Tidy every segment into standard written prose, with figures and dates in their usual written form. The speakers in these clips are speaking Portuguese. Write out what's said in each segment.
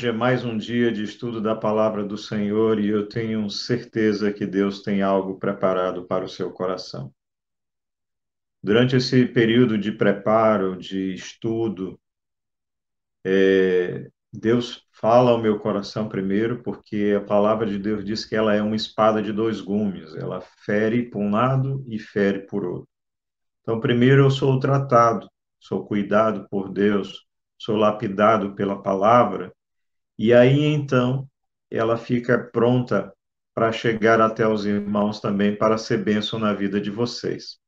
hoje é mais um dia de estudo da palavra do Senhor e eu tenho certeza que Deus tem algo preparado para o seu coração. Durante esse período de preparo, de estudo, Deus fala ao meu coração primeiro, porque a palavra de Deus diz que ela é uma espada de dois gumes, ela fere por um lado e fere por outro. Então, primeiro eu sou tratado, sou cuidado por Deus, sou lapidado pela palavra, e aí então ela fica pronta para chegar até os irmãos também para ser bênção na vida de vocês.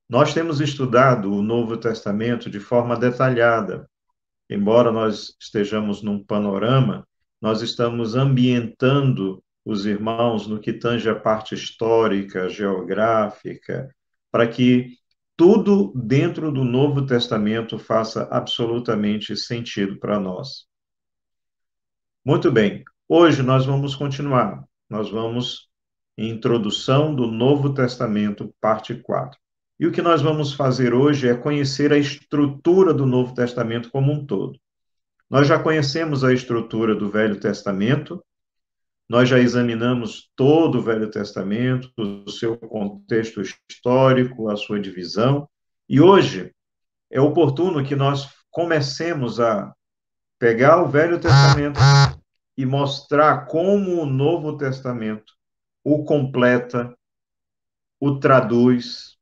Nós temos estudado o Novo Testamento de forma detalhada. Embora nós estejamos num panorama, nós estamos ambientando os irmãos no que tange a parte histórica, geográfica, para que tudo dentro do Novo Testamento faça absolutamente sentido para nós. Muito bem, hoje nós vamos continuar. Nós vamos em Introdução do Novo Testamento, parte 4. E o que nós vamos fazer hoje é conhecer a estrutura do Novo Testamento como um todo. Nós já conhecemos a estrutura do Velho Testamento, nós já examinamos todo o Velho Testamento, o seu contexto histórico, a sua divisão, e hoje é oportuno que nós comecemos a pegar o Velho Testamento e mostrar como o Novo Testamento o completa, o traduz,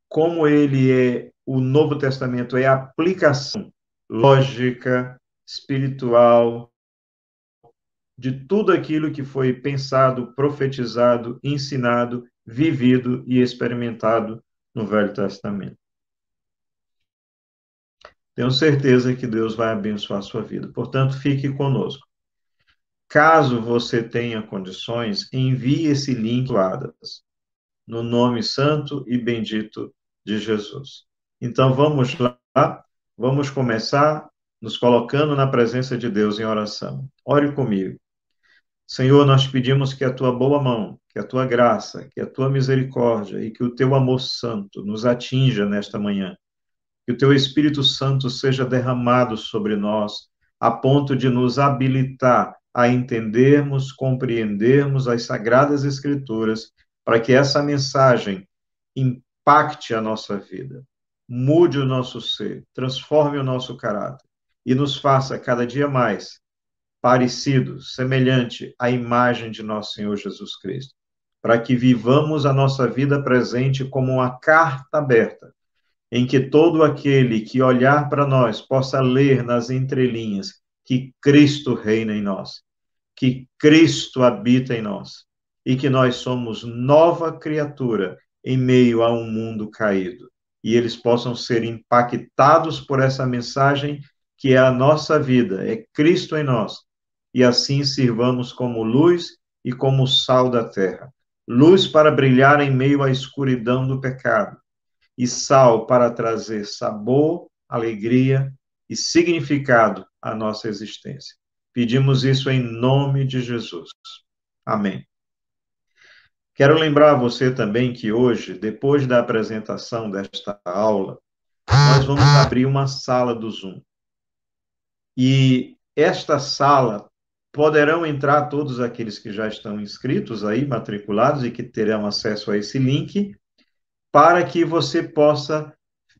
como o Novo Testamento é a aplicação lógica, espiritual, de tudo aquilo que foi pensado, profetizado, ensinado, vivido e experimentado no Velho Testamento. Tenho certeza que Deus vai abençoar a sua vida. Portanto, fique conosco. Caso você tenha condições, envie esse link no nome santo e bendito de Jesus. Então, vamos lá, vamos começar nos colocando na presença de Deus em oração. Ore comigo. Senhor, nós pedimos que a tua boa mão, que a tua graça, que a tua misericórdia e que o teu amor santo nos atinja nesta manhã. Que o teu Espírito Santo seja derramado sobre nós, a ponto de nos habilitar a entendermos, compreendermos as sagradas Escrituras, para que essa mensagem impacte a nossa vida, mude o nosso ser, transforme o nosso caráter e nos faça cada dia mais parecido, semelhante à imagem de nosso Senhor Jesus Cristo, para que vivamos a nossa vida presente como uma carta aberta, em que todo aquele que olhar para nós possa ler nas entrelinhas que Cristo reina em nós, que Cristo habita em nós e que nós somos nova criatura em meio a um mundo caído. E eles possam ser impactados por essa mensagem que é a nossa vida, é Cristo em nós. E assim sirvamos como luz e como sal da terra. Luz para brilhar em meio à escuridão do pecado e sal para trazer sabor, alegria e significado à nossa existência. Pedimos isso em nome de Jesus. Amém. Quero lembrar a você também que hoje, depois da apresentação desta aula, nós vamos abrir uma sala do Zoom. E esta sala poderão entrar todos aqueles que já estão inscritos aí, matriculados e que terão acesso a esse link, para que você possa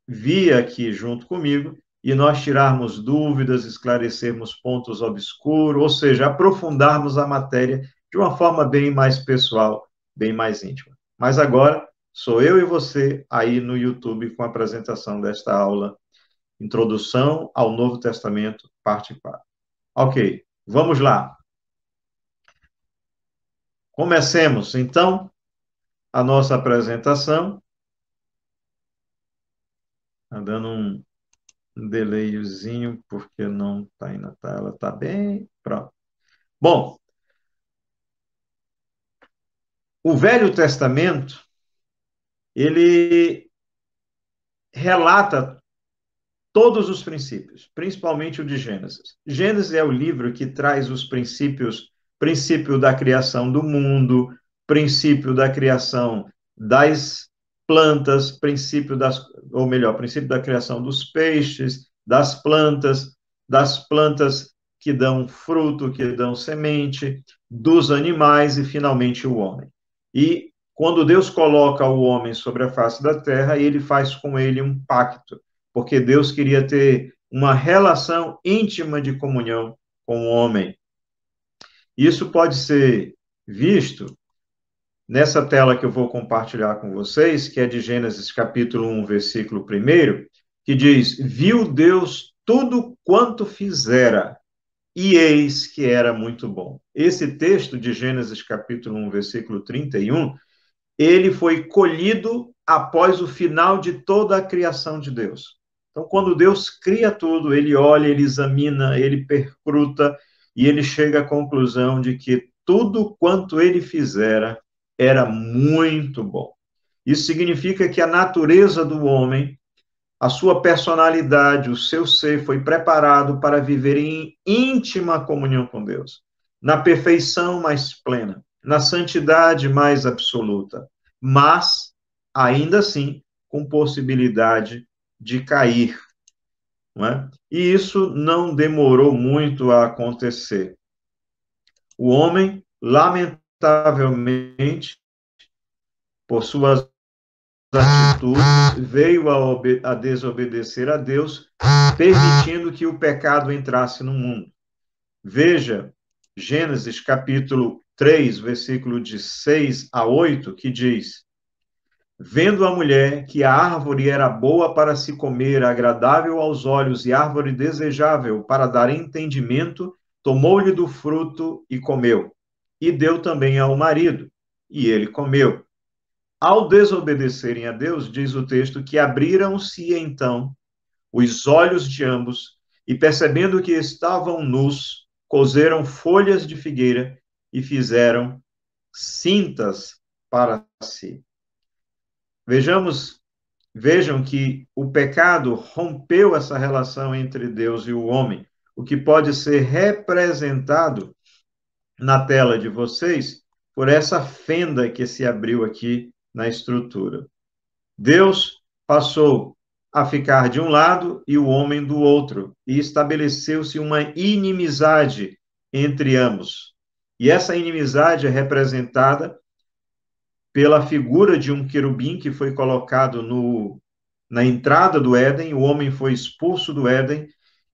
vir aqui junto comigo e nós tirarmos dúvidas, esclarecermos pontos obscuros, ou seja, aprofundarmos a matéria de uma forma bem mais pessoal, bem mais íntima. Mas agora, sou eu e você aí no YouTube com a apresentação desta aula, Introdução ao Novo Testamento, parte 4. Ok, vamos lá. Comecemos, então, a nossa apresentação. Está dando um delayzinho, porque não está aí na tela, está bem, pronto. Bom, o Velho Testamento, ele relata todos os princípios, principalmente o de Gênesis. Gênesis é o livro que traz os princípios, princípio da criação do mundo, princípio da criação das plantas, princípio da criação dos peixes, das plantas, das plantas que dão fruto, que dão semente, dos animais e, finalmente, o homem. E quando Deus coloca o homem sobre a face da terra, ele faz com ele um pacto, porque Deus queria ter uma relação íntima de comunhão com o homem. Isso pode ser visto nessa tela que eu vou compartilhar com vocês, que é de Gênesis capítulo 1, versículo 1, que diz: Viu Deus tudo quanto fizera, e eis que era muito bom. Esse texto de Gênesis capítulo 1, versículo 31, ele foi colhido após o final de toda a criação de Deus. Então, quando Deus cria tudo, ele olha, ele examina, ele perscruta, e ele chega à conclusão de que tudo quanto ele fizera era muito bom. Isso significa que a natureza do homem, a sua personalidade, o seu ser foi preparado para viver em íntima comunhão com Deus, na perfeição mais plena, na santidade mais absoluta, mas, ainda assim, com possibilidade de cair. Não é? E isso não demorou muito a acontecer. O homem, lamentavelmente, por suas atitudes, veio a desobedecer a Deus, permitindo que o pecado entrasse no mundo. Veja Gênesis capítulo 3, versículo de 6 a 8, que diz: Vendo a mulher que a árvore era boa para se comer, agradável aos olhos e árvore desejável para dar entendimento, tomou-lhe do fruto e comeu. E deu também ao marido, e ele comeu. Ao desobedecerem a Deus, diz o texto que abriram-se então os olhos de ambos e, percebendo que estavam nus, coseram folhas de figueira e fizeram cintas para si. Vejam que o pecado rompeu essa relação entre Deus e o homem, o que pode ser representado na tela de vocês por essa fenda que se abriu aqui na estrutura. Deus passou a ficar de um lado e o homem do outro, e estabeleceu-se uma inimizade entre ambos. E essa inimizade é representada pela figura de um querubim que foi colocado na entrada do Éden, o homem foi expulso do Éden,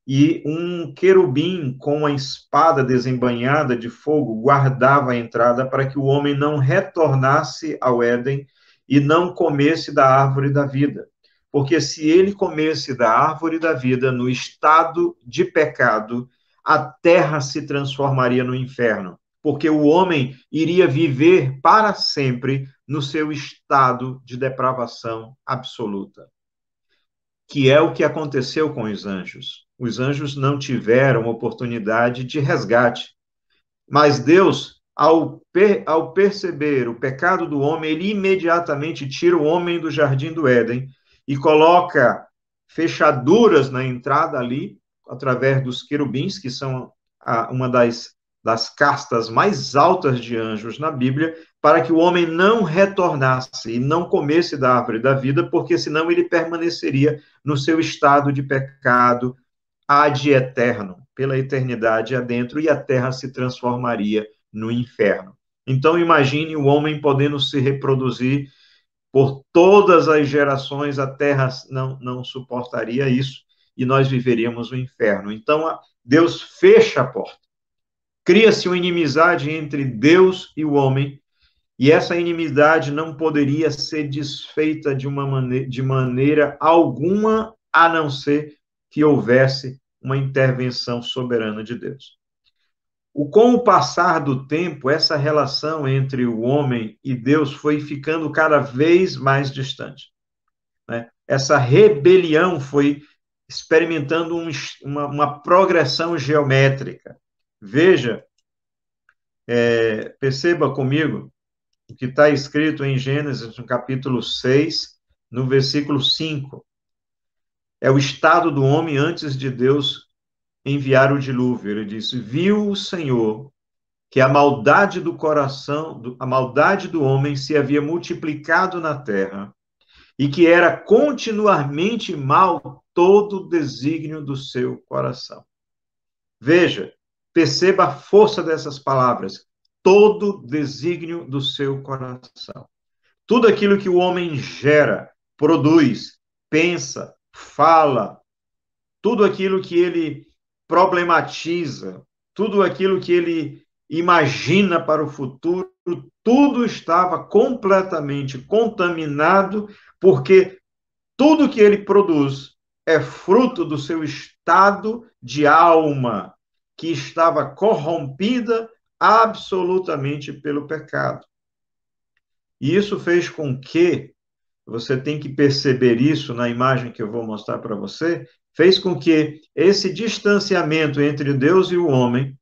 e um querubim com a espada desembainhada de fogo guardava a entrada para que o homem não retornasse ao Éden e não comesse da árvore da vida. Porque se ele comesse da árvore da vida no estado de pecado, a terra se transformaria no inferno, porque o homem iria viver para sempre no seu estado de depravação absoluta, que é o que aconteceu com os anjos. Os anjos não tiveram oportunidade de resgate, mas Deus, ao perceber o pecado do homem, ele imediatamente tira o homem do jardim do Éden e coloca fechaduras na entrada ali, através dos querubins, que são uma das castas mais altas de anjos na Bíblia, para que o homem não retornasse e não comesse da árvore da vida, porque senão ele permaneceria no seu estado de pecado ad eterno, pela eternidade adentro, e a terra se transformaria no inferno. Então, imagine o homem podendo se reproduzir por todas as gerações, a terra não suportaria isso, e nós viveríamos o inferno. Então, Deus fecha a porta. Cria-se uma inimizade entre Deus e o homem, e essa inimizade não poderia ser desfeita de maneira alguma, a não ser que houvesse uma intervenção soberana de Deus. Com o passar do tempo, essa relação entre o homem e Deus foi ficando cada vez mais distante, né? Essa rebelião foi experimentando uma progressão geométrica. Veja, perceba comigo o que está escrito em Gênesis, no capítulo 6, no versículo 5. É o estado do homem antes de Deus enviar o dilúvio. Ele diz: viu o Senhor que a maldade do coração, a maldade do homem se havia multiplicado na terra, e que era continuamente mal todo o desígnio do seu coração. Veja, perceba a força dessas palavras. Todo desígnio do seu coração. Tudo aquilo que o homem gera, produz, pensa, fala, tudo aquilo que ele problematiza, tudo aquilo que ele imagina para o futuro, tudo estava completamente contaminado, porque tudo que ele produz é fruto do seu estado de alma, que estava corrompida absolutamente pelo pecado. E isso fez com que, você tem que perceber isso na imagem que eu vou mostrar para você, fez com que esse distanciamento entre Deus e o homem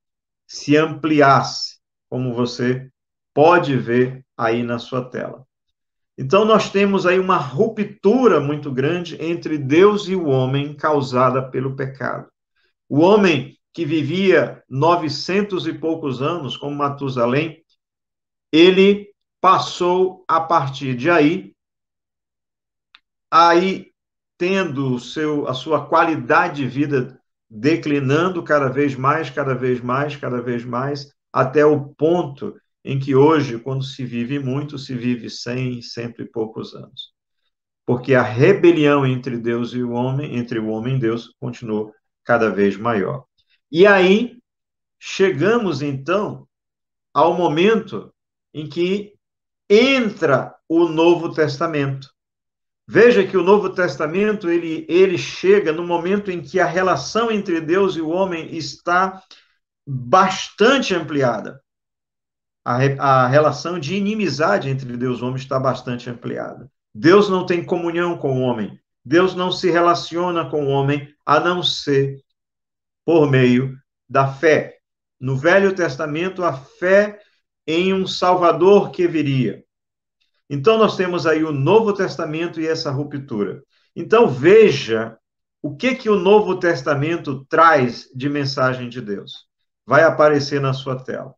se ampliasse, como você pode ver aí na sua tela. Então, nós temos aí uma ruptura muito grande entre Deus e o homem causada pelo pecado. O homem que vivia 900 e poucos anos, como Matusalém, ele passou, a partir de aí tendo a sua qualidade de vida declinando cada vez mais, cada vez mais, cada vez mais, até o ponto em que hoje, quando se vive muito, se vive 100, cento e poucos anos. Porque a rebelião entre Deus e o homem, entre o homem e Deus, continuou cada vez maior. E aí, chegamos então ao momento em que entra o Novo Testamento. Veja que o Novo Testamento, ele chega no momento em que a relação entre Deus e o homem está bastante ampliada. A relação de inimizade entre Deus e o homem está bastante ampliada. Deus não tem comunhão com o homem. Deus não se relaciona com o homem a não ser por meio da fé. No Velho Testamento, a fé em um Salvador que viria. Então, nós temos aí o Novo Testamento e essa ruptura. Então, veja o que o Novo Testamento traz de mensagem de Deus. Vai aparecer na sua tela.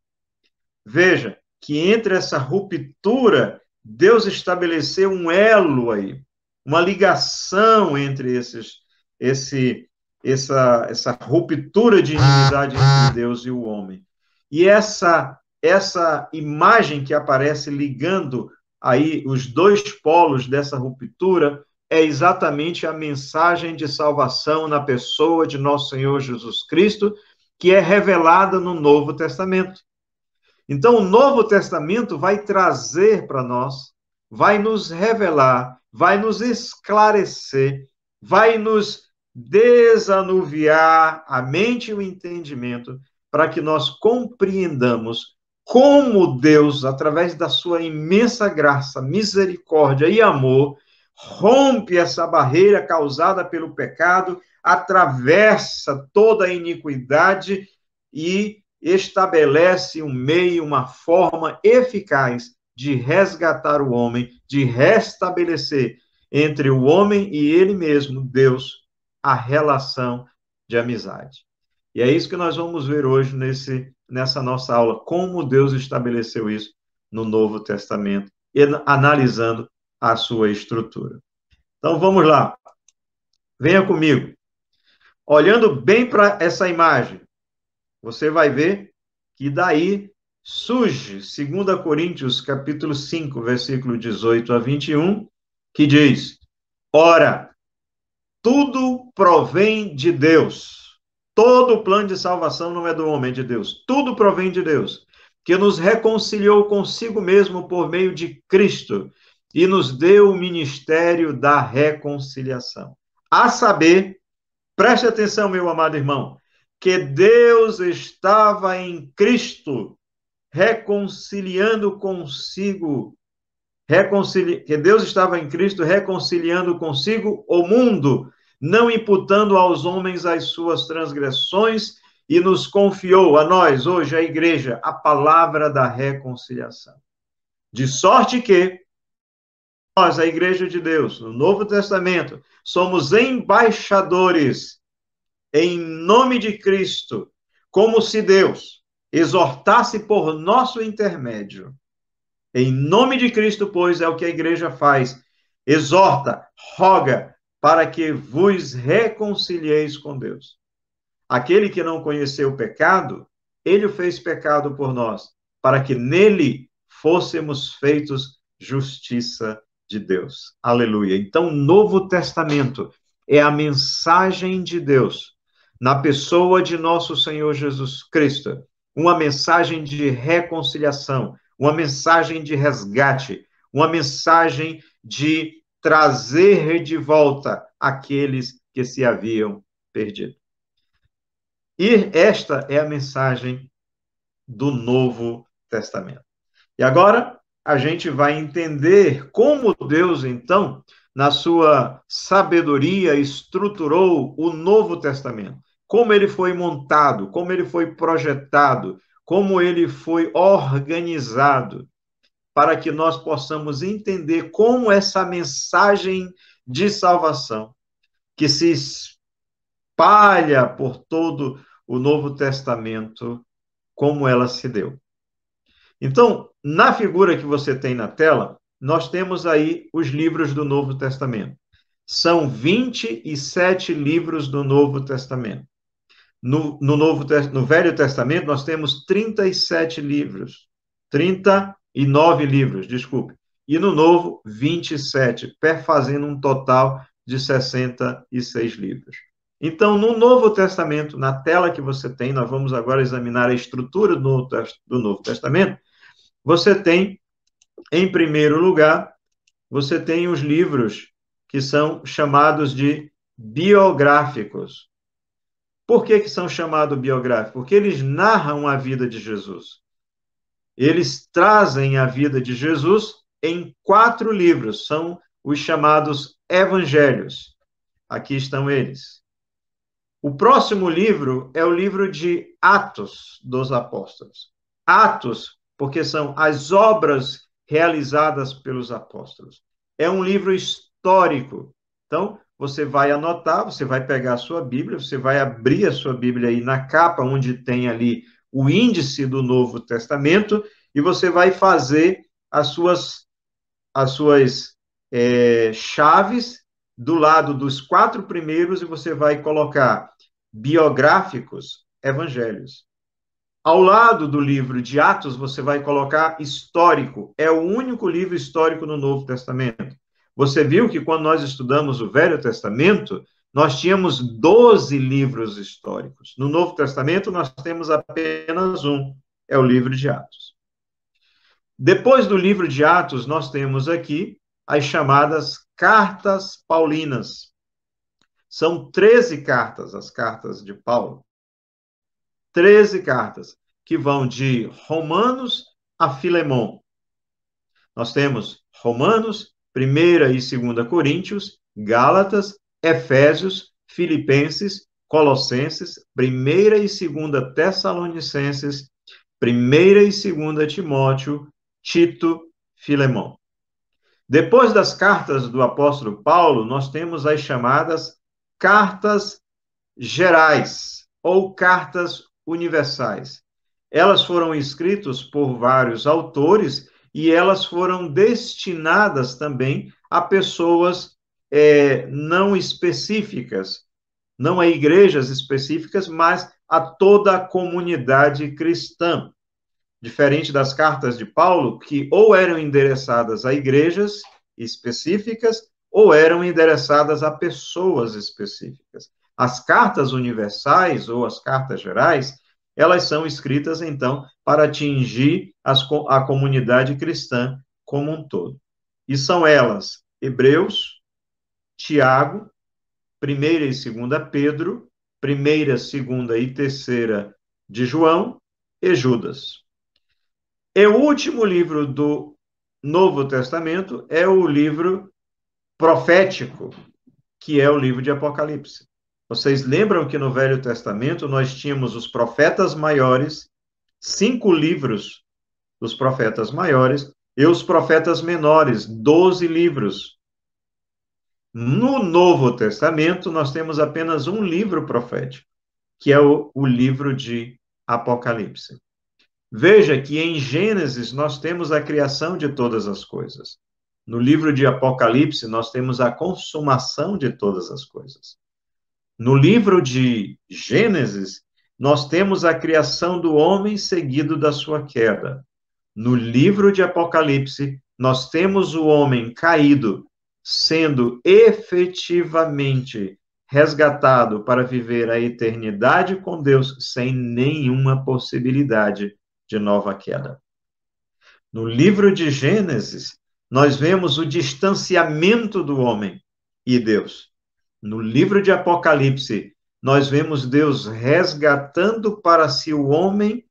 Veja que entre essa ruptura, Deus estabeleceu um elo aí, uma ligação entre essa ruptura de inimizade entre Deus e o homem. E essa imagem que aparece ligando aí os dois polos dessa ruptura é exatamente a mensagem de salvação na pessoa de nosso Senhor Jesus Cristo, que é revelada no Novo Testamento. Então, o Novo Testamento vai trazer para nós, vai nos revelar, vai nos esclarecer, vai nos desanuviar a mente e o entendimento para que nós compreendamos como Deus, através da sua imensa graça, misericórdia e amor, rompe essa barreira causada pelo pecado, atravessa toda a iniquidade e estabelece um meio, uma forma eficaz de resgatar o homem, de restabelecer entre o homem e ele mesmo, Deus, a relação de amizade. E é isso que nós vamos ver hoje nessa nossa aula, como Deus estabeleceu isso no Novo Testamento, analisando a sua estrutura. Então, vamos lá. Venha comigo. Olhando bem para essa imagem, você vai ver que daí surge 2 Coríntios, capítulo 5, versículo 18 a 21, que diz: ora, tudo provém de Deus. Todo o plano de salvação não é do homem, é de Deus. Tudo provém de Deus, que nos reconciliou consigo mesmo por meio de Cristo e nos deu o ministério da reconciliação. A saber, preste atenção, meu amado irmão, que Deus estava em Cristo reconciliando consigo, que Deus estava em Cristo reconciliando consigo o mundo, não imputando aos homens as suas transgressões, e nos confiou a nós, hoje, a igreja, a palavra da reconciliação. De sorte que nós, a igreja de Deus, no Novo Testamento, somos embaixadores em nome de Cristo, como se Deus exortasse por nosso intermédio. Em nome de Cristo, pois, é o que a igreja faz. Exorta, roga, para que vos reconcilieis com Deus. Aquele que não conheceu o pecado, ele o fez pecado por nós, para que nele fôssemos feitos justiça de Deus. Aleluia. Então, o Novo Testamento é a mensagem de Deus na pessoa de nosso Senhor Jesus Cristo, uma mensagem de reconciliação, uma mensagem de resgate, uma mensagem de trazer de volta aqueles que se haviam perdido. E esta é a mensagem do Novo Testamento. E agora a gente vai entender como Deus, então, na sua sabedoria, estruturou o Novo Testamento. Como ele foi montado, como ele foi projetado, como ele foi organizado, para que nós possamos entender como essa mensagem de salvação, que se espalha por todo o Novo Testamento, como ela se deu. Então, na figura que você tem na tela, nós temos aí os livros do Novo Testamento. São 27 livros do Novo Testamento. No Velho Testamento, nós temos 37 livros. 39 livros, desculpe. E no Novo, 27, fazendo um total de 66 livros. Então, no Novo Testamento, na tela que você tem, nós vamos agora examinar a estrutura do Novo Testamento. Você tem, em primeiro lugar, você tem os livros que são chamados de biográficos. Por que são chamados biográficos? Porque eles narram a vida de Jesus. Eles trazem a vida de Jesus em 4 livros, são os chamados evangelhos. Aqui estão eles. O próximo livro é o livro de Atos dos Apóstolos. Atos, porque são as obras realizadas pelos apóstolos. É um livro histórico. Então, você vai anotar, você vai pegar a sua Bíblia, você vai abrir a sua Bíblia aí na capa, onde tem ali o índice do Novo Testamento, e você vai fazer as suas chaves do lado dos 4 primeiros, e você vai colocar biográficos, evangelhos. Ao lado do livro de Atos, você vai colocar histórico. É o único livro histórico no Novo Testamento. Você viu que quando nós estudamos o Velho Testamento, nós tínhamos 12 livros históricos. No Novo Testamento, nós temos apenas um, é o livro de Atos. Depois do livro de Atos, nós temos aqui as chamadas cartas paulinas. São 13 cartas, as cartas de Paulo. 13 cartas, que vão de Romanos a Filemão. Nós temos Romanos, 1ª e 2ª Coríntios, Gálatas, Efésios, Filipenses, Colossenses, 1ª e 2ª Tessalonicenses, 1ª e 2ª Timóteo, Tito, Filemão. Depois das cartas do apóstolo Paulo, nós temos as chamadas cartas gerais ou cartas universais. Elas foram escritas por vários autores e elas foram destinadas também a pessoas não específicas, não a igrejas específicas, mas a toda a comunidade cristã. Diferente das cartas de Paulo, que ou eram endereçadas a igrejas específicas ou eram endereçadas a pessoas específicas. As cartas universais ou as cartas gerais, elas são escritas, então, para atingir a comunidade cristã como um todo. E são elas Hebreus, Tiago, 1ª e 2ª Pedro, 1ª, 2ª e 3ª de João e Judas. E o último livro do Novo Testamento é o livro profético, que é o livro de Apocalipse. Vocês lembram que no Velho Testamento nós tínhamos os profetas maiores, 5 livros dos profetas maiores, e os profetas menores, 12 livros. No Novo Testamento, nós temos apenas um livro profético, que é o livro de Apocalipse. Veja que em Gênesis nós temos a criação de todas as coisas. No livro de Apocalipse, nós temos a consumação de todas as coisas. No livro de Gênesis, nós temos a criação do homem seguido da sua queda. No livro de Apocalipse, nós temos o homem caído sendo efetivamente resgatado para viver a eternidade com Deus sem nenhuma possibilidade de nova queda. No livro de Gênesis, nós vemos o distanciamento do homem e Deus. No livro de Apocalipse, nós vemos Deus resgatando para si o homem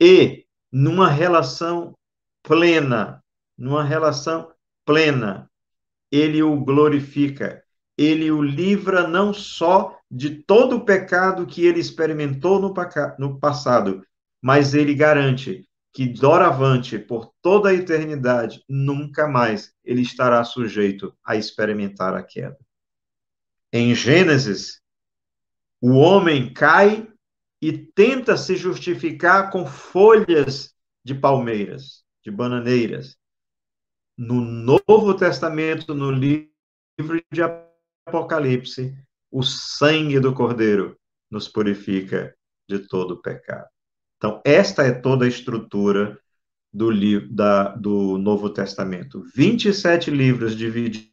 e numa relação plena, ele o glorifica, ele o livra não só de todo o pecado que ele experimentou no passado, mas ele garante que doravante, por toda a eternidade, nunca mais ele estará sujeito a experimentar a queda. Em Gênesis, o homem cai e tenta se justificar com folhas de palmeiras, de bananeiras. No Novo Testamento, no livro de Apocalipse, o sangue do Cordeiro nos purifica de todo o pecado. Então, esta é toda a estrutura do Novo Testamento. 27 livros divididos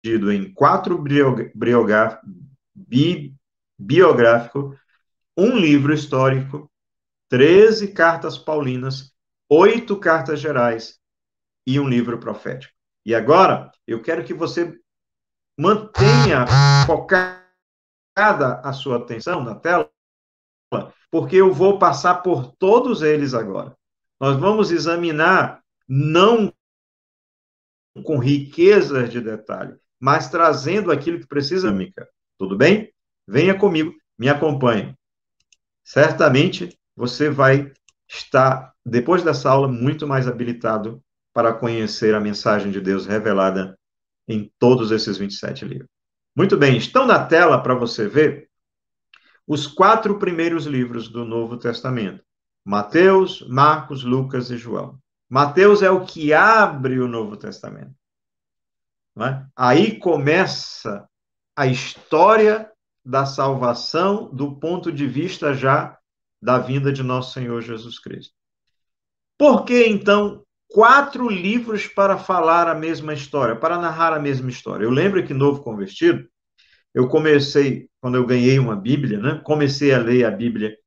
em 4 biográfico, um livro histórico, 13 cartas paulinas, 8 cartas gerais e um livro profético. E agora, eu quero que você mantenha focada a sua atenção na tela, porque eu vou passar por todos eles agora. Nós vamos examinar, não com riquezas de detalhe, mas trazendo aquilo que precisa. Tudo bem? Venha comigo, me acompanhe. Certamente você vai estar, depois dessa aula, muito mais habilitado para conhecer a mensagem de Deus revelada em todos esses 27 livros. Muito bem, estão na tela para você ver os 4 primeiros livros do Novo Testamento: Mateus, Marcos, Lucas e João. Mateus é o que abre o Novo Testamento. Não é? Aí começa a história da salvação do ponto de vista já da vinda de nosso Senhor Jesus Cristo. Por que, então, 4 livros para falar a mesma história, para narrar a mesma história? Eu lembro que, novo convertido, eu comecei, quando eu ganhei uma Bíblia, né, comecei a ler a Bíblia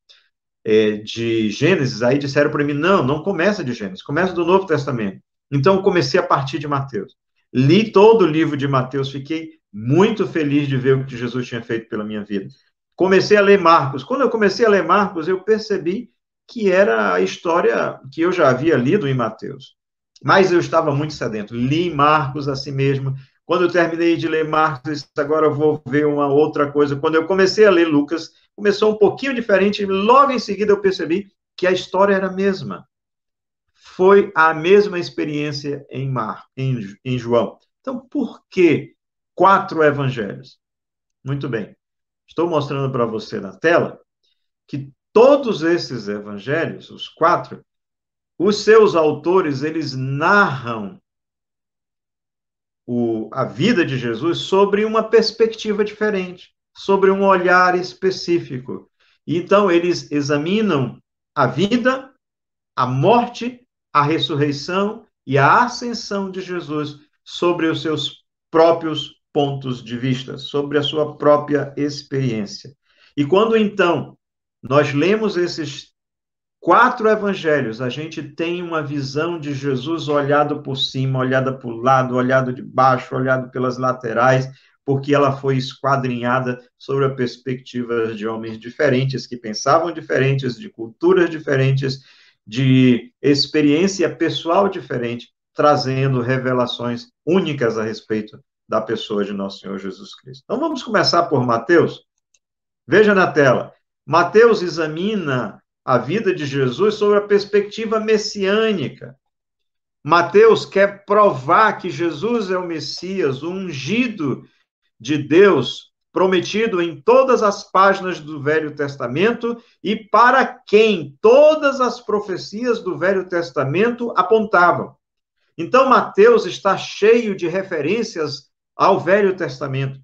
de Gênesis, aí disseram para mim, não começa de Gênesis, começa do Novo Testamento. Então, eu comecei a partir de Mateus. Li todo o livro de Mateus, fiquei muito feliz de ver o que Jesus tinha feito pela minha vida. Comecei a ler Marcos. Quando eu comecei a ler Marcos, eu percebi que era a história que eu já havia lido em Mateus. Mas eu estava muito sedento. Li Marcos assim mesmo. Quando eu terminei de ler Marcos, agora eu vou ver uma outra coisa. Quando eu comecei a ler Lucas, começou um pouquinho diferente. Logo em seguida eu percebi que a história era a mesma. Foi a mesma experiência em João. Então, por que 4 evangelhos? Muito bem. Estou mostrando para você na tela que todos esses evangelhos, os 4, os seus autores, eles narram a vida de Jesus sobre uma perspectiva diferente, sobre um olhar específico. Então, eles examinam a vida, a morte, a ressurreição e a ascensão de Jesus sobre os seus próprios pontos de vista, sobre a sua própria experiência. E quando, então, nós lemos esses 4 evangelhos, a gente tem uma visão de Jesus olhado por cima, olhado para o lado, olhado de baixo, olhado pelas laterais, porque ela foi esquadrinhada sobre a perspectiva de homens diferentes, que pensavam diferentes, de culturas diferentes, de experiência pessoal diferente, trazendo revelações únicas a respeito da pessoa de nosso Senhor Jesus Cristo. Então, vamos começar por Mateus. Veja na tela. Mateus examina a vida de Jesus sobre a perspectiva messiânica. Mateus quer provar que Jesus é o Messias, o ungido de Deus, prometido em todas as páginas do Velho Testamento e para quem todas as profecias do Velho Testamento apontavam. Então, Mateus está cheio de referências ao Velho Testamento.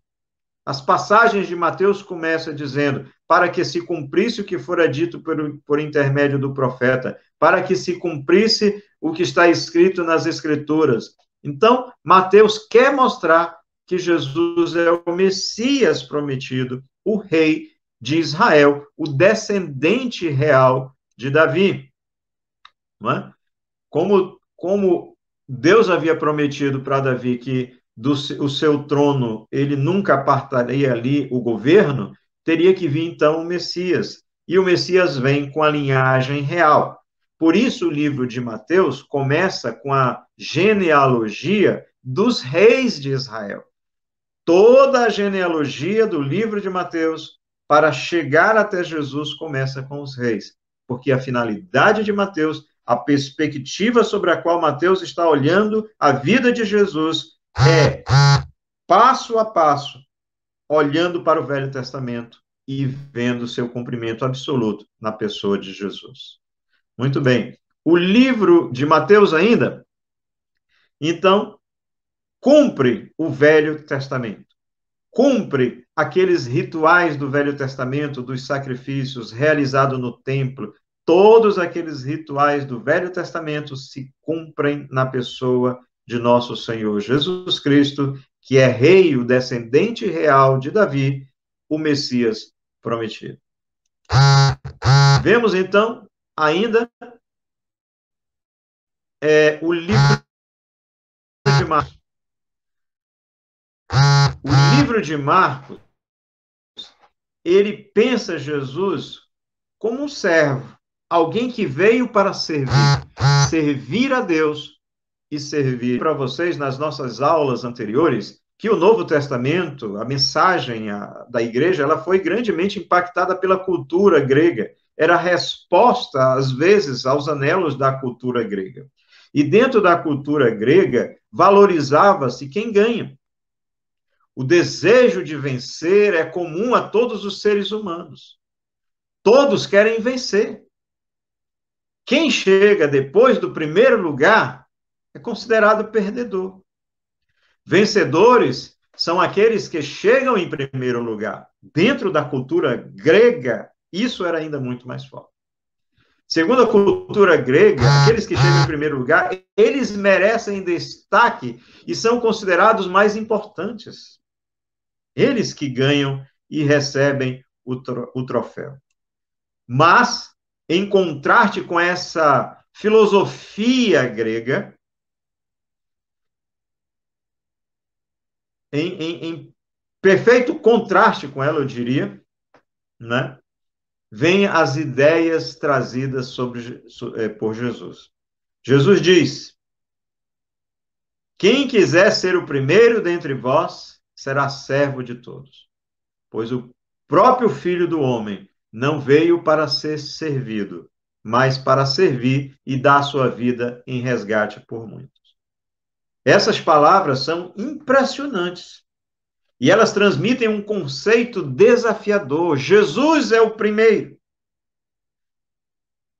As passagens de Mateus começam dizendo: para que se cumprisse o que fora dito por intermédio do profeta, para que se cumprisse o que está escrito nas Escrituras. Então, Mateus quer mostrar que Jesus é o Messias prometido, o rei de Israel, o descendente real de Davi. Não é? Como Deus havia prometido para Davi que o seu trono ele nunca apartaria ali o governo, teria que vir então o Messias. E o Messias vem com a linhagem real. Por isso o livro de Mateus começa com a genealogia dos reis de Israel. Toda a genealogia do livro de Mateus, para chegar até Jesus, começa com os reis. Porque a finalidade de Mateus, a perspectiva sobre a qual Mateus está olhando a vida de Jesus, é passo a passo, olhando para o Velho Testamento e vendo seu cumprimento absoluto na pessoa de Jesus. Muito bem. O livro de Mateus ainda, então, cumpre o Velho Testamento. Cumpre aqueles rituais do Velho Testamento, dos sacrifícios realizados no templo. Todos aqueles rituais do Velho Testamento se cumprem na pessoa de nosso Senhor Jesus Cristo, que é rei, o descendente real de Davi, o Messias prometido. Vemos, então, ainda o livro de Marcos. O livro de Marcos, ele pensa Jesus como um servo, alguém que veio para servir a Deus e servir. Para vocês, nas nossas aulas anteriores, que o Novo Testamento, a mensagem da igreja, ela foi grandemente impactada pela cultura grega. Era a resposta, às vezes, aos anelos da cultura grega. E dentro da cultura grega, valorizava-se quem ganha. O desejo de vencer é comum a todos os seres humanos. Todos querem vencer. Quem chega depois do primeiro lugar é considerado perdedor. Vencedores são aqueles que chegam em primeiro lugar. Dentro da cultura grega, isso era ainda muito mais forte. Segundo a cultura grega, aqueles que chegam em primeiro lugar, eles merecem destaque e são considerados mais importantes. Eles que ganham e recebem o troféu. Mas, em contraste com essa filosofia grega, em perfeito contraste com ela, eu diria, né, vêm as ideias trazidas por Jesus. Jesus diz: quem quiser ser o primeiro dentre vós, será servo de todos. Pois o próprio Filho do Homem não veio para ser servido, mas para servir e dar sua vida em resgate por muitos. Essas palavras são impressionantes. E elas transmitem um conceito desafiador. Jesus é o primeiro.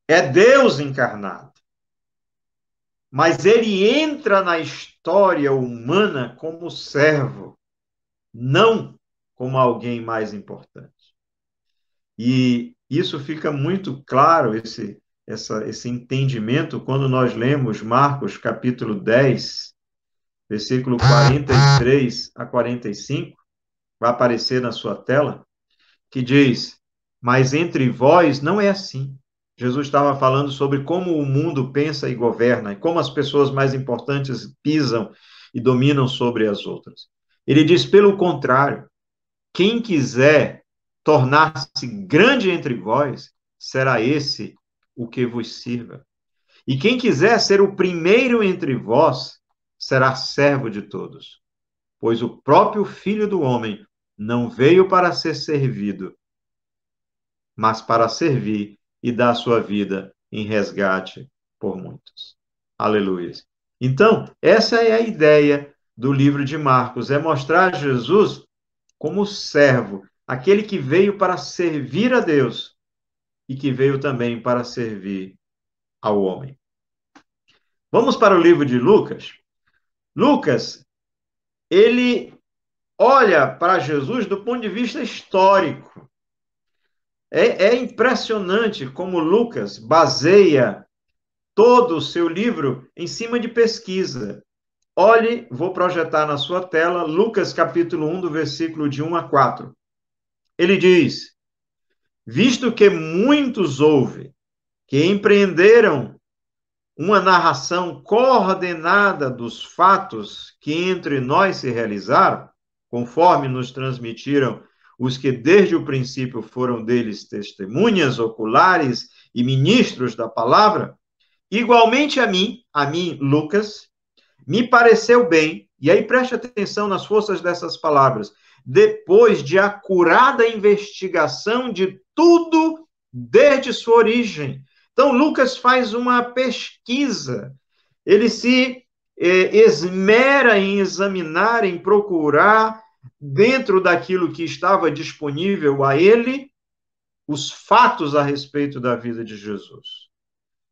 É Deus encarnado. Mas ele entra na história humana como servo, não como alguém mais importante. E isso fica muito claro, esse entendimento, quando nós lemos Marcos capítulo 10, versículo 43 a 45, vai aparecer na sua tela, que diz: mas entre vós não é assim. Jesus estava falando sobre como o mundo pensa e governa, e como as pessoas mais importantes pisam e dominam sobre as outras. Ele diz, pelo contrário, quem quiser tornar-se grande entre vós, será esse o que vos sirva. E quem quiser ser o primeiro entre vós, será servo de todos. Pois o próprio Filho do Homem não veio para ser servido, mas para servir e dar sua vida em resgate por muitos. Aleluia. Então, essa é a ideia do livro de Marcos, é mostrar Jesus como servo, aquele que veio para servir a Deus e que veio também para servir ao homem. Vamos para o livro de Lucas. Lucas, ele olha para Jesus do ponto de vista histórico. É impressionante como Lucas baseia todo o seu livro em cima de pesquisa. Olhe, vou projetar na sua tela, Lucas capítulo 1, do versículo de 1 a 4. Ele diz: visto que muitos houve que empreenderam uma narração coordenada dos fatos que entre nós se realizaram, conforme nos transmitiram os que desde o princípio foram deles testemunhas oculares e ministros da palavra, igualmente a mim, Lucas, me pareceu bem, e aí preste atenção nas forças dessas palavras, depois de acurada investigação de tudo desde sua origem. Então, Lucas faz uma pesquisa, ele se esmera em examinar, em procurar, dentro daquilo que estava disponível a ele, os fatos a respeito da vida de Jesus.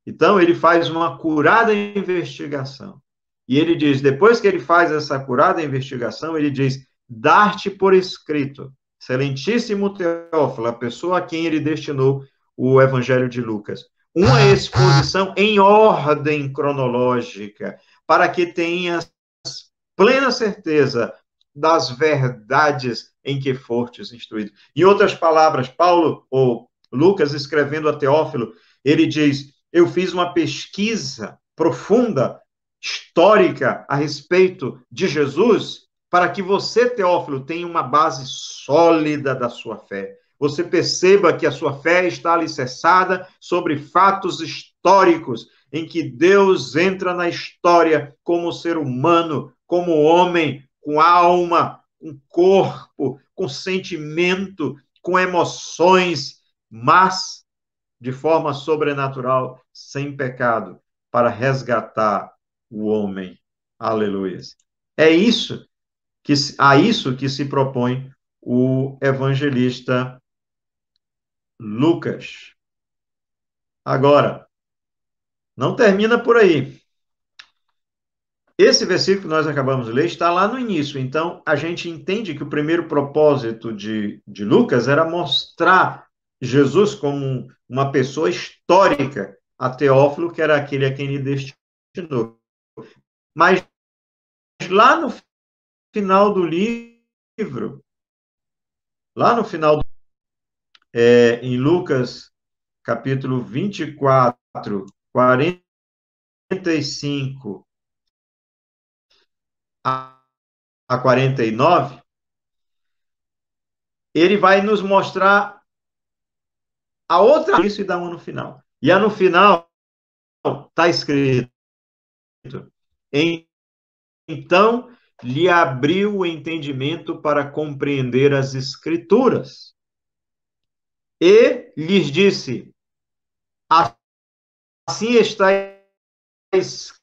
Então, ele faz uma acurada investigação. E ele diz, depois que ele faz essa acurada investigação, ele diz, dar-te por escrito, excelentíssimo Teófilo, a pessoa a quem ele destinou o Evangelho de Lucas, uma exposição em ordem cronológica, para que tenhas plena certeza das verdades em que fortes instruído. Em outras palavras, Paulo, ou Lucas, escrevendo a Teófilo, ele diz, eu fiz uma pesquisa profunda, histórica, a respeito de Jesus, para que você, Teófilo, tenha uma base sólida da sua fé. Você perceba que a sua fé está alicerçada sobre fatos históricos, em que Deus entra na história como ser humano, como homem, com alma, com corpo, com sentimento, com emoções, mas de forma sobrenatural, sem pecado, para resgatar o homem. Aleluia. É isso a isso que se propõe o evangelista Lucas. Agora, não termina por aí. Esse versículo que nós acabamos de ler está lá no início. Então, a gente entende que o primeiro propósito de Lucas era mostrar Jesus como uma pessoa histórica a Teófilo, que era aquele a quem ele destinou. Mas lá no final do livro, em Lucas, capítulo 24, 45 a 49, ele vai nos mostrar a outra isso e dá uma no final. E a no final está escrito: então lhe abriu o entendimento para compreender as Escrituras. E lhes disse: assim está escrito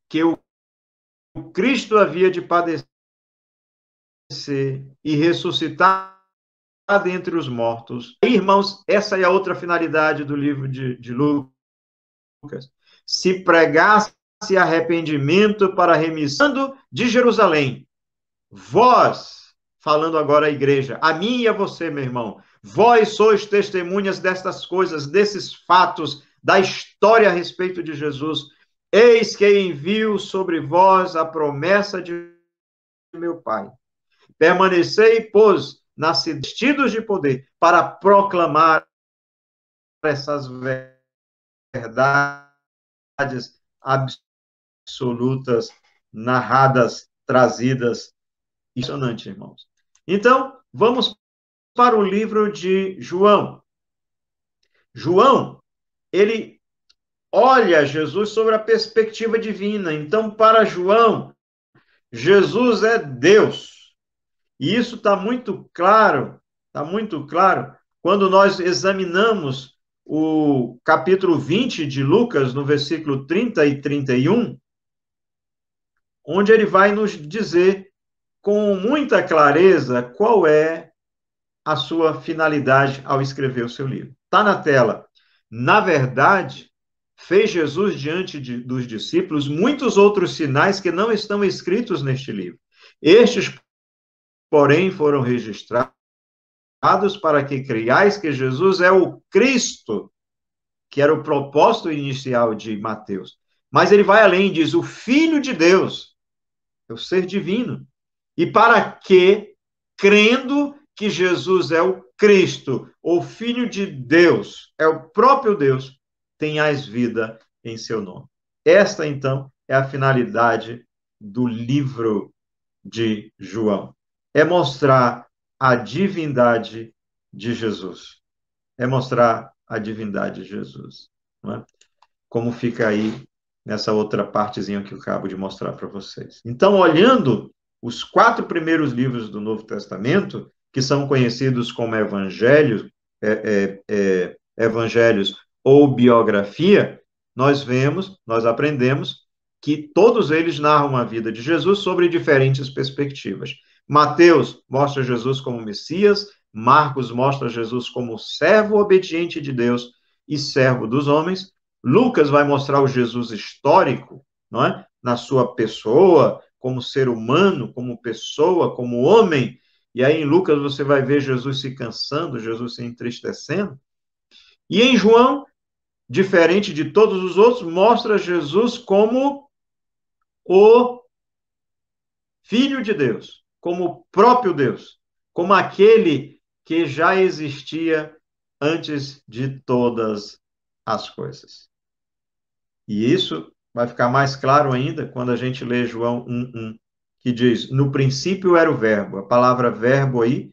que o Cristo havia de padecer e ressuscitar dentre os mortos. E, irmãos, essa é a outra finalidade do livro de Lucas. Se pregasse arrependimento para a remissão de Jerusalém, vós, falando agora à igreja, a mim e a você, meu irmão, vós sois testemunhas destas coisas, desses fatos, da história a respeito de Jesus. Eis que envio sobre vós a promessa de meu Pai. Permanecei, pois, vestidos de poder, para proclamar essas verdades absolutas, narradas, trazidas. Impressionante, irmãos. Então, vamos para o livro de João. João, ele olha Jesus sobre a perspectiva divina. Então, para João, Jesus é Deus. E isso está muito claro, quando nós examinamos o capítulo 20 de Lucas, no versículo 30 e 31, onde ele vai nos dizer com muita clareza qual é a sua finalidade ao escrever o seu livro. Está na tela. Na verdade, fez Jesus diante dos discípulos muitos outros sinais que não estão escritos neste livro. Estes, porém, foram registrados para que creiais que Jesus é o Cristo, que era o propósito inicial de Mateus. Mas ele vai além, diz, o Filho de Deus, é o ser divino. E para que, crendo que Jesus é o Cristo, o Filho de Deus, é o próprio Deus, tenhais vida em seu nome. Esta, então, é a finalidade do livro de João. É mostrar a divindade de Jesus. É mostrar a divindade de Jesus. Não é? Como fica aí nessa outra partezinha que eu acabo de mostrar para vocês. Então, olhando os 4 primeiros livros do Novo Testamento, que são conhecidos como evangelhos, evangelhos ou biografia, nós aprendemos que todos eles narram a vida de Jesus sobre diferentes perspectivas. Mateus mostra Jesus como Messias, Marcos mostra Jesus como servo obediente de Deus e servo dos homens, Lucas vai mostrar o Jesus histórico, não é? Na sua pessoa, como ser humano, como pessoa, como homem. E aí em Lucas você vai ver Jesus se cansando, Jesus se entristecendo. E em João, diferente de todos os outros, mostra Jesus como o Filho de Deus, como o próprio Deus, como aquele que já existia antes de todas as coisas. E isso vai ficar mais claro ainda quando a gente lê João 1:1, que diz: no princípio era o verbo. A palavra verbo aí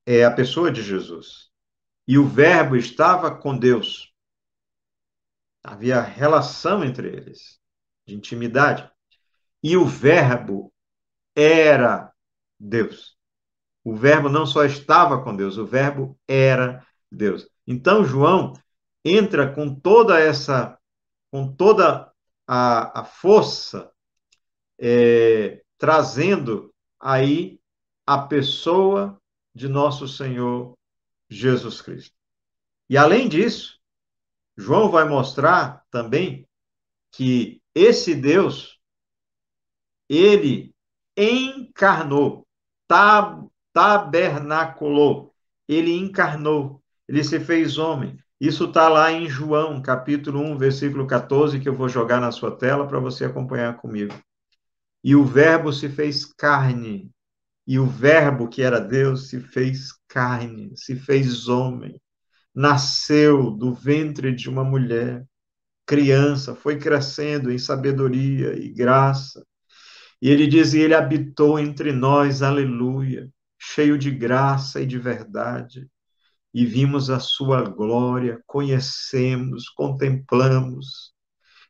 é a pessoa de Jesus. E o verbo estava com Deus. Havia relação entre eles, de intimidade. E o verbo era Deus. O verbo não só estava com Deus, o verbo era Deus. Então, João entra com toda a força, trazendo aí a pessoa de nosso Senhor Jesus Cristo. E além disso, João vai mostrar também que esse Deus, ele encarnou, tabernaculou, ele encarnou, ele se fez homem. Isso está lá em João, capítulo 1, versículo 14, que eu vou jogar na sua tela para você acompanhar comigo. E o verbo se fez carne, e o verbo que era Deus se fez carne, se fez homem, nasceu do ventre de uma mulher, criança, foi crescendo em sabedoria e graça. E ele diz, e ele habitou entre nós, aleluia, cheio de graça e de verdade. E vimos a sua glória, conhecemos, contemplamos,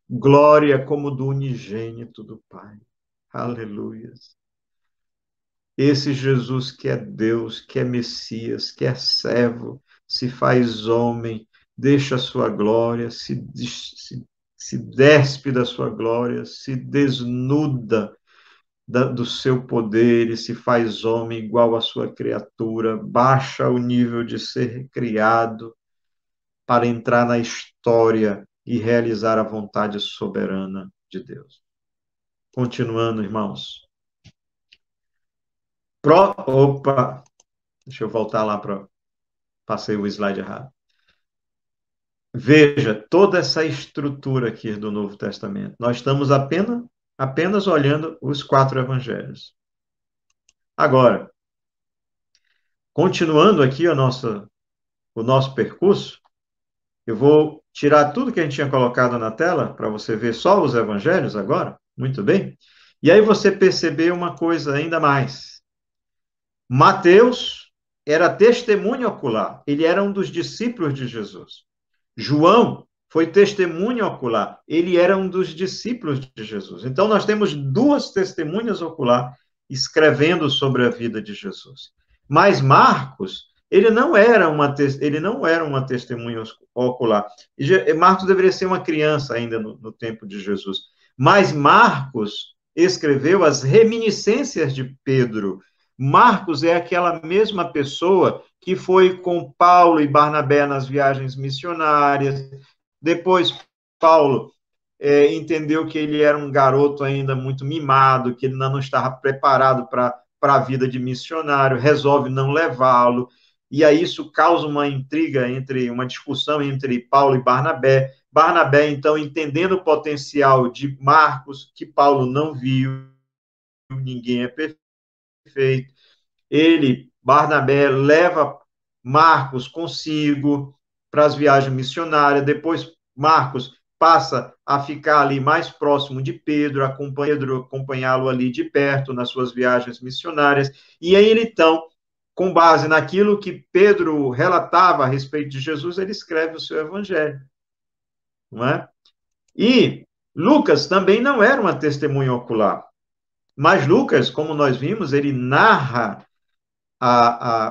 glória como do unigênito do Pai. Aleluia. Esse Jesus que é Deus, que é Messias, que é servo, se faz homem, deixa a sua glória, se despe da sua glória, se desnuda do seu poder e se faz homem igual à sua criatura, baixa o nível de ser criado para entrar na história e realizar a vontade soberana de Deus. Continuando, irmãos. Opa, deixa eu voltar lá para... Passei o slide errado. Veja, toda essa estrutura aqui do Novo Testamento. Nós estamos apenas olhando os 4 evangelhos. Agora, continuando aqui o nosso percurso, eu vou tirar tudo que a gente tinha colocado na tela, para você ver só os evangelhos agora. Muito bem. E aí você perceber uma coisa ainda mais. Mateus era testemunha ocular. Ele era um dos discípulos de Jesus. João foi testemunha ocular. Ele era um dos discípulos de Jesus. Então, nós temos 2 testemunhas ocular escrevendo sobre a vida de Jesus. Mas Marcos, ele não era uma testemunha ocular. Marcos deveria ser uma criança ainda no tempo de Jesus. Mas Marcos escreveu as reminiscências de Pedro. Marcos é aquela mesma pessoa que foi com Paulo e Barnabé nas viagens missionárias. Depois, Paulo entendeu que ele era um garoto ainda muito mimado, que ele ainda não estava preparado para a vida de missionário, resolve não levá-lo, e aí isso causa uma intriga, uma discussão entre Paulo e Barnabé. Barnabé, então, entendendo o potencial de Marcos, que Paulo não viu, ninguém é perfeito, Barnabé, leva Marcos consigo para as viagens missionárias, depois Marcos passa a ficar ali mais próximo de Pedro, acompanhá-lo ali de perto nas suas viagens missionárias, e aí ele, então, com base naquilo que Pedro relatava a respeito de Jesus, ele escreve o seu evangelho, não é? E Lucas também não era uma testemunha ocular, mas Lucas, como nós vimos, ele narra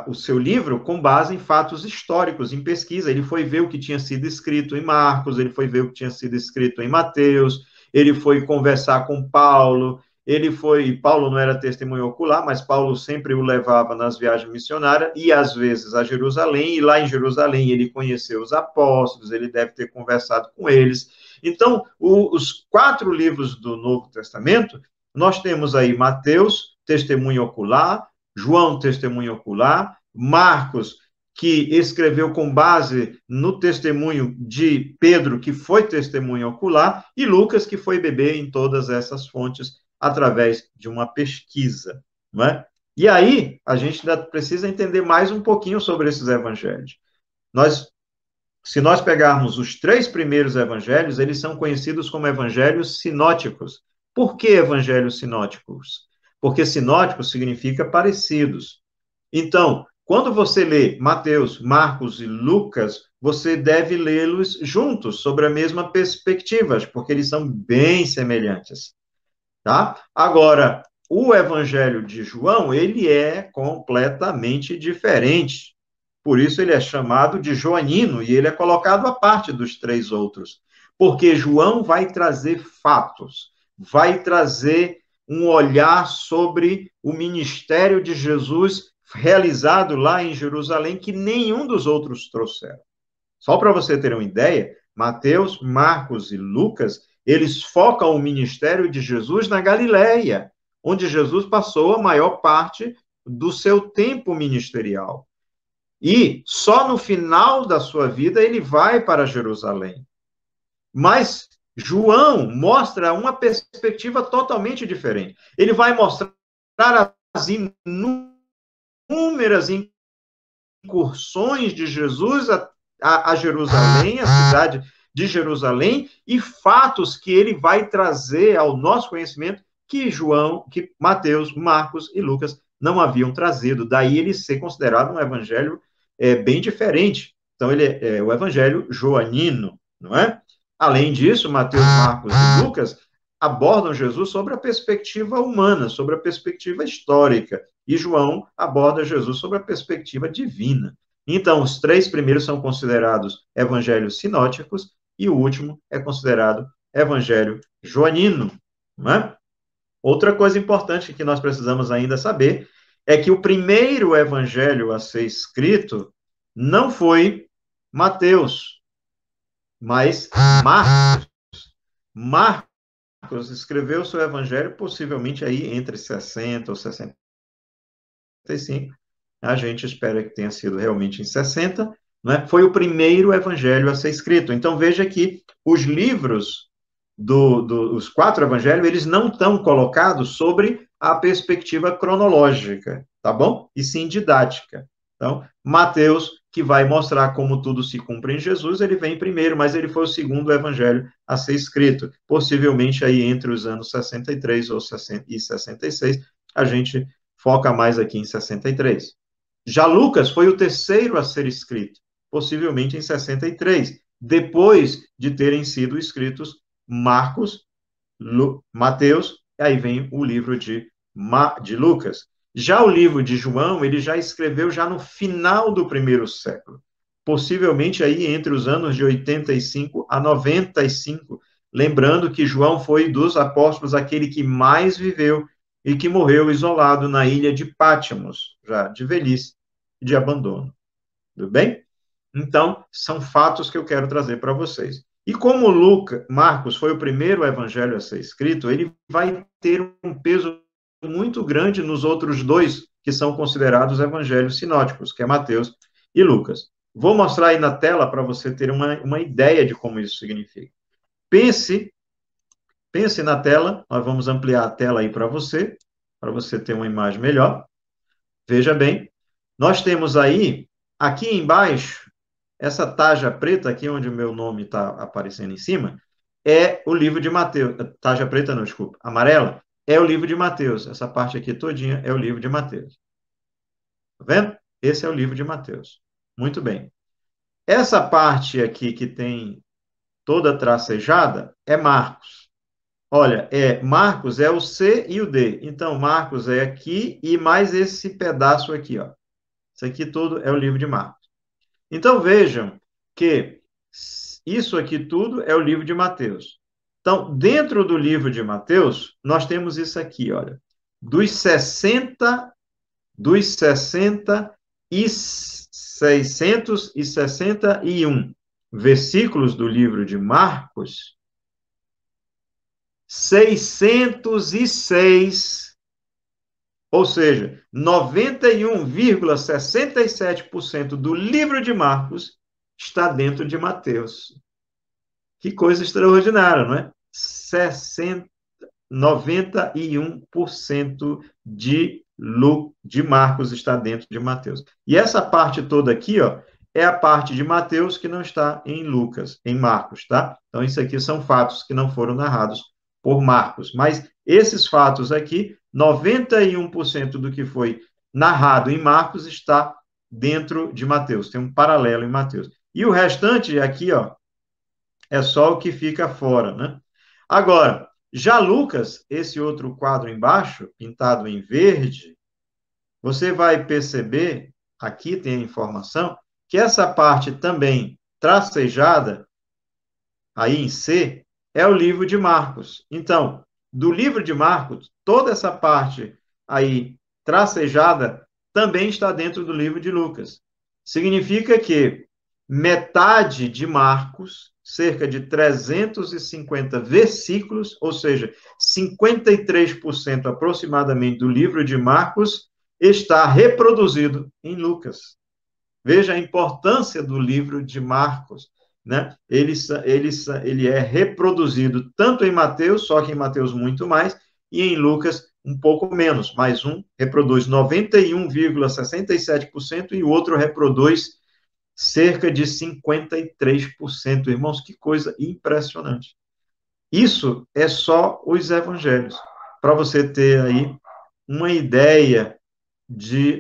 o seu livro com base em fatos históricos, em pesquisa. Ele foi ver o que tinha sido escrito em Marcos, ele foi ver o que tinha sido escrito em Mateus, ele foi conversar com Paulo, Paulo não era testemunho ocular, mas Paulo sempre o levava nas viagens missionárias, e às vezes a Jerusalém, e lá em Jerusalém ele conheceu os apóstolos, ele deve ter conversado com eles. Então, os 4 livros do Novo Testamento, nós temos aí Mateus, testemunho ocular, João, testemunho ocular, Marcos, que escreveu com base no testemunho de Pedro, que foi testemunho ocular, e Lucas, que foi beber em todas essas fontes através de uma pesquisa, não é? E aí, a gente ainda precisa entender mais um pouquinho sobre esses evangelhos. Se nós pegarmos os 3 primeiros evangelhos, eles são conhecidos como evangelhos sinóticos. Por que evangelhos sinóticos? Porque sinótico significa parecidos. Então, quando você lê Mateus, Marcos e Lucas, você deve lê-los juntos, sobre a mesma perspectiva, porque eles são bem semelhantes, tá? Agora, o Evangelho de João, ele é completamente diferente. Por isso ele é chamado de joanino e ele é colocado à parte dos 3 outros. Porque João vai trazer fatos, vai trazer um olhar sobre o ministério de Jesus realizado lá em Jerusalém que nenhum dos outros trouxeram. Só para você ter uma ideia, Mateus, Marcos e Lucas, eles focam o ministério de Jesus na Galileia, onde Jesus passou a maior parte do seu tempo ministerial. E só no final da sua vida ele vai para Jerusalém. Mas João mostra uma perspectiva totalmente diferente. Ele vai mostrar as inúmeras incursões de Jesus a Jerusalém, a cidade de Jerusalém, e fatos que ele vai trazer ao nosso conhecimento que Mateus, Marcos e Lucas não haviam trazido. Daí ele ser considerado um evangelho bem diferente. Então, ele é o evangelho joanino, não é? Além disso, Mateus, Marcos e Lucas abordam Jesus sobre a perspectiva humana, sobre a perspectiva histórica, e João aborda Jesus sobre a perspectiva divina. Então, os 3 primeiros são considerados evangelhos sinóticos, e o último é considerado evangelho joanino, não é? Outra coisa importante que nós precisamos ainda saber é que o primeiro evangelho a ser escrito não foi Mateus, mas Marcos. Marcos escreveu seu evangelho possivelmente aí entre 60 ou 65. A gente espera que tenha sido realmente em 60, né? Foi o primeiro evangelho a ser escrito. Então, veja que os livros os 4 evangelhos, eles não estão colocados sobre a perspectiva cronológica, tá bom? E sim didática. Então, Mateus, que vai mostrar como tudo se cumpre em Jesus, ele vem primeiro, mas ele foi o segundo evangelho a ser escrito, possivelmente aí entre os anos 63 e 66, a gente foca mais aqui em 63. Já Lucas foi o terceiro a ser escrito, possivelmente em 63, depois de terem sido escritos Marcos, Mateus, e aí vem o livro de Lucas. Já o livro de João, ele já escreveu já no final do 1º século, possivelmente aí entre os anos de 85 a 95, lembrando que João foi dos apóstolos aquele que mais viveu e que morreu isolado na ilha de Pátimos, já de velhice e de abandono. Tudo bem? Então, são fatos que eu quero trazer para vocês. E como Marcos foi o primeiro evangelho a ser escrito, ele vai ter um peso muito grande nos outros dois que são considerados evangelhos sinóticos, que é Mateus e Lucas. Vou mostrar aí na tela para você ter uma ideia de como isso significa. Pense na tela, nós vamos ampliar a tela aí para você ter uma imagem melhor. Veja bem, nós temos aí, aqui embaixo, essa taja preta, aqui onde o meu nome está aparecendo em cima, é o livro de Mateus. Taja preta, não, desculpa. Amarela é o livro de Mateus. Essa parte aqui todinha é o livro de Mateus. Tá vendo? Esse é o livro de Mateus. Muito bem. Essa parte aqui que tem toda tracejada é Marcos. Olha, Marcos é o C e o D. Então, Marcos é aqui e mais esse pedaço aqui, ó. Isso aqui tudo é o livro de Marcos. Então, vejam que isso aqui tudo é o livro de Mateus. Então, dentro do livro de Mateus, nós temos isso aqui, olha. Dos 60 e 661 versículos do livro de Marcos, 606, ou seja, 91,67% do livro de Marcos está dentro de Mateus. Que coisa extraordinária, não é? 91% de Marcos está dentro de Mateus. E essa parte toda aqui, ó, é a parte de Mateus que não está em Lucas, em Marcos, tá? Então, isso aqui são fatos que não foram narrados por Marcos. Mas esses fatos aqui, 91% do que foi narrado em Marcos está dentro de Mateus. Tem um paralelo em Mateus. E o restante aqui, ó, é só o que fica fora, né? Agora, já Lucas, esse outro quadro embaixo, pintado em verde, você vai perceber, aqui tem a informação, que essa parte também tracejada, aí em C, é o livro de Marcos. Então, do livro de Marcos, toda essa parte aí tracejada também está dentro do livro de Lucas. Significa que metade de Marcos, cerca de 350 versículos, ou seja, 53% aproximadamente do livro de Marcos, está reproduzido em Lucas. Veja a importância do livro de Marcos, né? Ele é reproduzido tanto em Mateus, só que em Mateus muito mais, e em Lucas um pouco menos, mas um reproduz 91,67% e o outro reproduz cerca de 53%. Irmãos, que coisa impressionante. Isso é só os evangelhos, para você ter aí uma ideia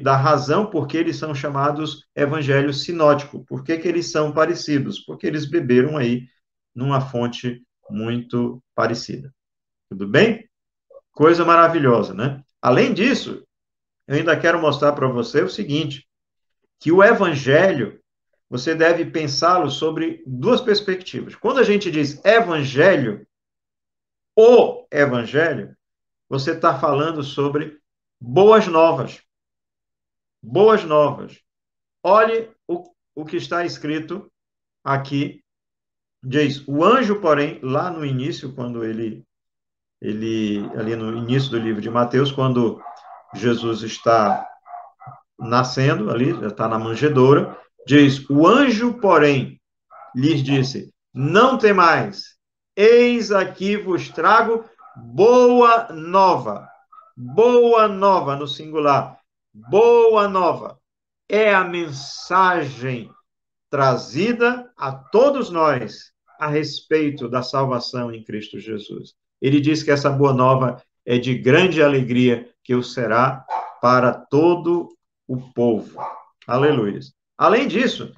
da razão por que eles são chamados evangelhos sinóticos. Por que eles são parecidos? Porque eles beberam aí numa fonte muito parecida. Tudo bem? Coisa maravilhosa, né? Além disso, eu ainda quero mostrar para você o seguinte, que o evangelho, você deve pensá-lo sobre duas perspectivas. Quando a gente diz evangelho, o evangelho, você está falando sobre boas novas. Boas novas. Olhe o que está escrito aqui. Diz, o anjo, porém, lá no início, quando ali no início do livro de Mateus, quando Jesus está nascendo, ali, já está na manjedoura, diz, o anjo, porém, lhes disse, não temais, eis aqui vos trago boa nova no singular, boa nova, é a mensagem trazida a todos nós a respeito da salvação em Cristo Jesus. Ele diz que essa boa nova é de grande alegria que o será para todo o povo. Aleluia. Além disso,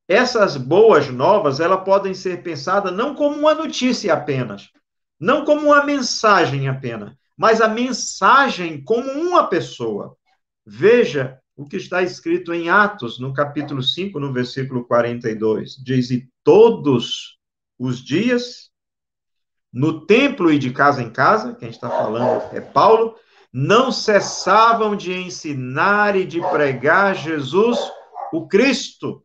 essas boas novas, elas podem ser pensadas não como uma notícia apenas, não como uma mensagem apenas, mas a mensagem como uma pessoa. Veja o que está escrito em Atos, no capítulo 5, no versículo 42. Diz, e todos os dias, no templo e de casa em casa, quem está falando é Paulo, não cessavam de ensinar e de pregar Jesus, o Cristo.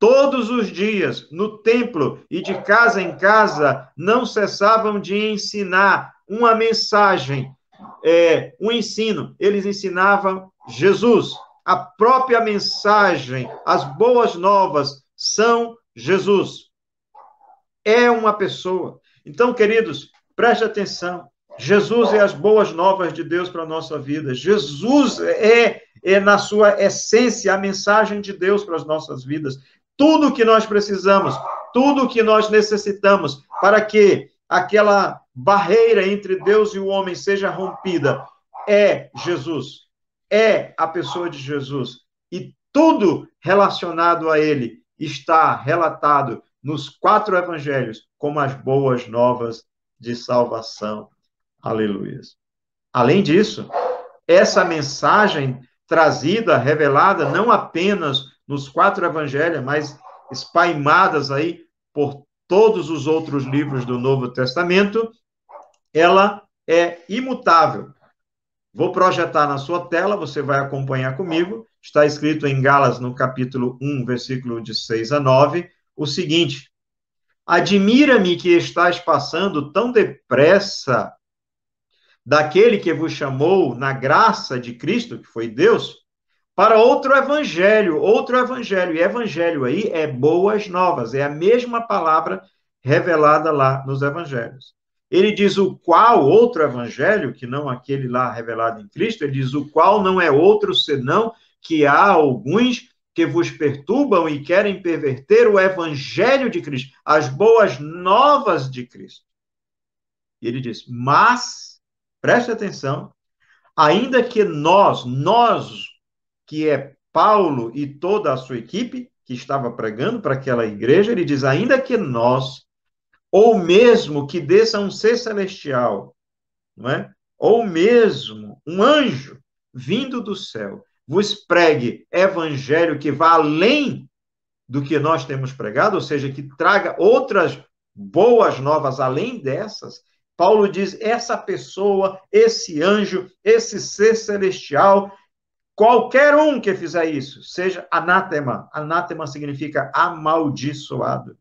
todos os dias, no templo e de casa em casa, não cessavam de ensinar uma mensagem, um ensino. Eles ensinavam Jesus. A própria mensagem, as boas novas, são Jesus. É uma pessoa. Então, queridos, preste atenção. Jesus é as boas novas de Deus para a nossa vida. Jesus é, na sua essência, a mensagem de Deus para as nossas vidas. Tudo o que nós precisamos, tudo o que nós necessitamos para que aquela barreira entre Deus e o homem seja rompida é Jesus. É a pessoa de Jesus. E tudo relacionado a ele está relatado nos 4 evangelhos como as boas novas de salvação. Aleluia. Além disso, essa mensagem trazida, revelada, não apenas nos 4 evangelhos, mas espalhadas aí por todos os outros livros do Novo Testamento, ela é imutável. Vou projetar na sua tela, você vai acompanhar comigo. Está escrito em Gálatas, no capítulo 1, versículo de 6 a 9, o seguinte: admira-me que estáis passando tão depressa daquele que vos chamou na graça de Cristo, que foi Deus, para outro evangelho. E evangelho aí é boas novas, é a mesma palavra revelada lá nos evangelhos. Ele diz o qual, outro evangelho, que não aquele lá revelado em Cristo, ele diz o qual não é outro senão que há alguns que vos perturbam e querem perverter o evangelho de Cristo, as boas novas de Cristo. E ele diz, mas, preste atenção, ainda que nós, que é Paulo e toda a sua equipe, que estava pregando para aquela igreja, ele diz, ainda que nós, ou mesmo que desça um ser celestial, não é? Ou mesmo um anjo vindo do céu, vos pregue evangelho que vá além do que nós temos pregado, ou seja, que traga outras boas novas além dessas, Paulo diz, essa pessoa, esse anjo, esse ser celestial, qualquer um que fizer isso, seja anátema. Anátema significa amaldiçoado.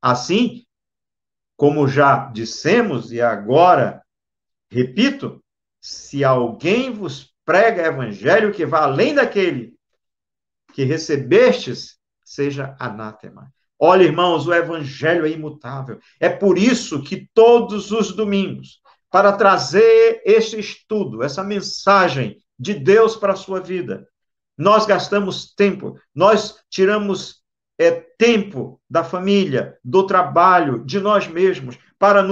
Assim, como já dissemos, e agora repito, se alguém vos prega evangelho que vá além daquele que recebestes, seja anátema. Olha, irmãos, o evangelho é imutável. É por isso que todos os domingos, para trazer este estudo, essa mensagem de Deus para a sua vida, nós gastamos tempo, nós tiramos tempo da família, do trabalho, de nós mesmos, para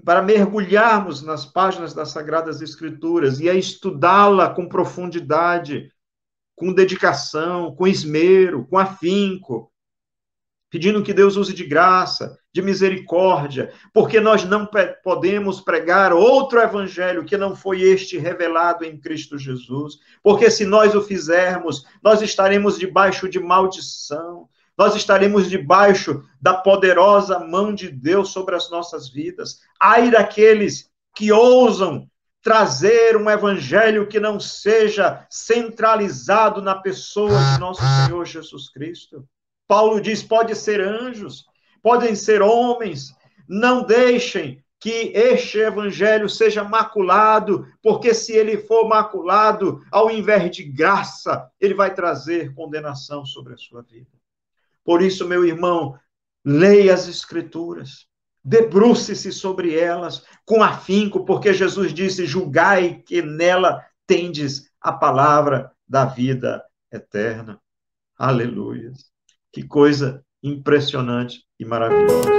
para mergulharmos nas páginas das Sagradas Escrituras e a estudá-la com profundidade, com dedicação, com esmero, com afinco, pedindo que Deus use de graça, de misericórdia, porque nós não podemos pregar outro evangelho que não foi este revelado em Cristo Jesus, porque se nós o fizermos, nós estaremos debaixo de maldição, nós estaremos debaixo da poderosa mão de Deus sobre as nossas vidas. Ai daqueles que ousam trazer um evangelho que não seja centralizado na pessoa de nosso Senhor Jesus Cristo. Paulo diz, pode ser anjos, podem ser homens, não deixem que este evangelho seja maculado, porque se ele for maculado, ao invés de graça, ele vai trazer condenação sobre a sua vida. Por isso, meu irmão, leia as Escrituras, debruce-se sobre elas com afinco, porque Jesus disse, julgai que nela tendes a palavra da vida eterna. Aleluia. Que coisa impressionante e maravilhosa.